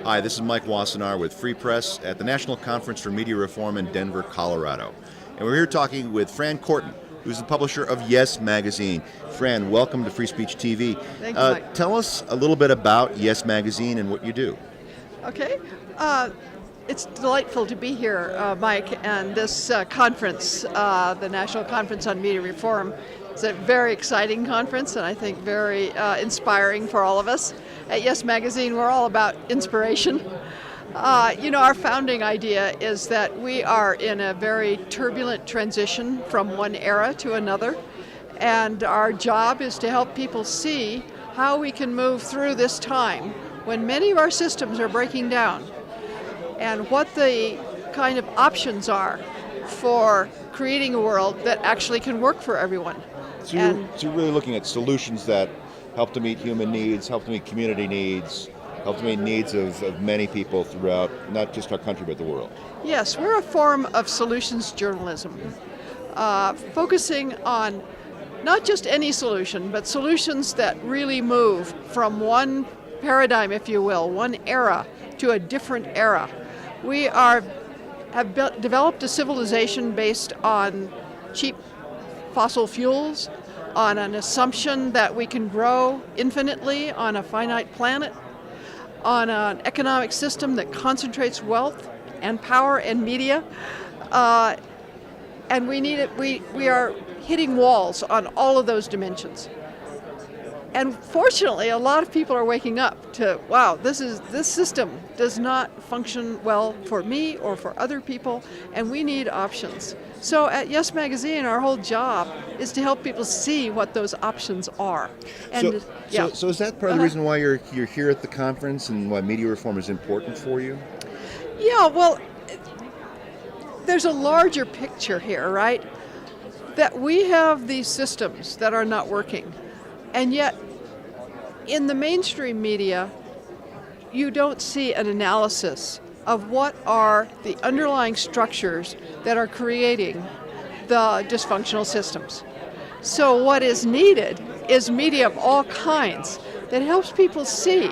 Hi, this is Mike Wassenaar with Free Press at the National Conference for Media Reform in Denver, Colorado. And we're here talking with Fran Korten, who's the publisher of Yes Magazine. Fran, welcome to Free Speech TV. Thank you, Mike. Tell us a little bit about Yes Magazine and what you do. Okay. It's delightful to be here, Mike, and this conference, the National Conference on Media Reform, is a very exciting conference and I think very inspiring for all of us. At Yes Magazine, we're all about inspiration. Our founding idea is that we are in a very turbulent transition from one era to another, and our job is to help people see how we can move through this time when many of our systems are breaking down, and what the kind of options are for creating a world that actually can work for everyone. So you're really looking at solutions that help to meet human needs, help to meet community needs, help to meet needs of many people throughout not just our country but the world. Yes, we're a form of solutions journalism, focusing on not just any solution, but solutions that really move from one paradigm, if you will, one era to a different era. We have developed a civilization based on cheap fossil fuels, on an assumption that we can grow infinitely on a finite planet, on an economic system that concentrates wealth and power and media, and we are hitting walls on all of those dimensions. And fortunately, a lot of people are waking up to, wow, this system does not function well for me or for other people, and we need options. So at Yes Magazine, our whole job is to help people see what those options are. And so is that part of the reason why you're here at the conference and why media reform is important for you? Yeah, well, there's a larger picture here, right? That we have these systems that are not working. And yet, in the mainstream media, you don't see an analysis of what are the underlying structures that are creating the dysfunctional systems. So what is needed is media of all kinds that helps people see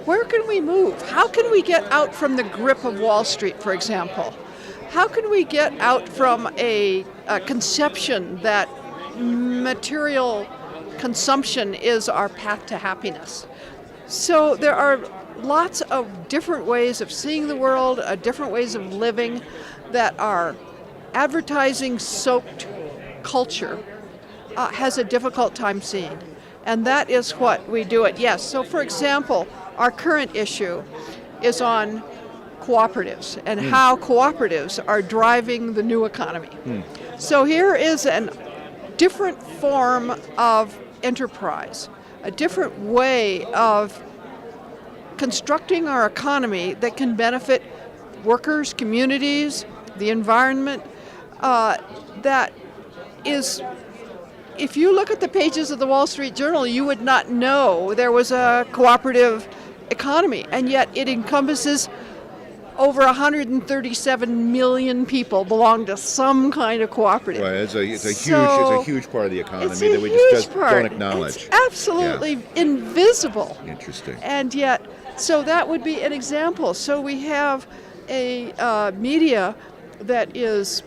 where can we move? How can we get out from the grip of Wall Street, for example? How can we get out from a conception that material consumption is our path to happiness? So there are lots of different ways of seeing the world, different ways of living that our advertising-soaked culture has a difficult time seeing. And that is what we do at Yes. So for example, our current issue is on cooperatives and how cooperatives are driving the new economy. So here is a different form of enterprise, a different way of constructing our economy that can benefit workers, communities, the environment, that is, if you look at the pages of the Wall Street Journal, you would not know there was a cooperative economy, and yet it encompasses over 137 million people belong to some kind of cooperative. Right, it's a huge part of the economy that we just don't acknowledge. It's absolutely invisible. Interesting. And yet, so that would be an example. So we have a media that is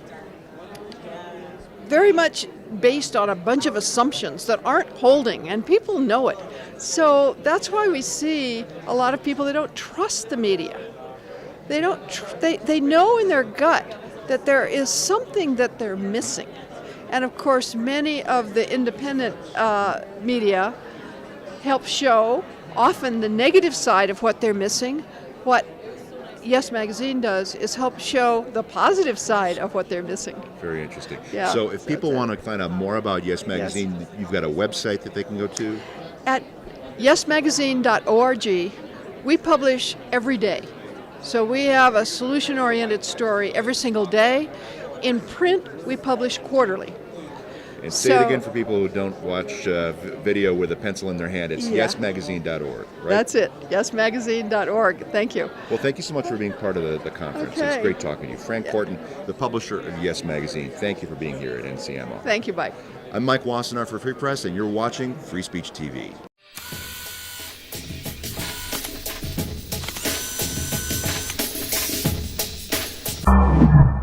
very much based on a bunch of assumptions that aren't holding, and people know it. So that's why we see a lot of people that don't trust the media. They don't. They know in their gut that there is something that they're missing, and of course, many of the independent media help show often the negative side of what they're missing. What Yes Magazine does is help show the positive side of what they're missing. Very interesting. Yeah, so if people want to find out more about Yes Magazine, you've got a website that they can go to? At yesmagazine.org, we publish every day. So we have a solution-oriented story every single day. In print, we publish quarterly. And say it again for people who don't watch video with a pencil in their hand. It's yesmagazine.org, right? That's it, yesmagazine.org. Thank you. Well, thank you so much for being part of the conference. Okay. It's great talking to you. Fran Korten, the publisher of Yes Magazine. Thank you for being here at NCMR. Thank you, Mike. I'm Mike Wassenaar for Free Press, and you're watching Free Speech TV. Yes.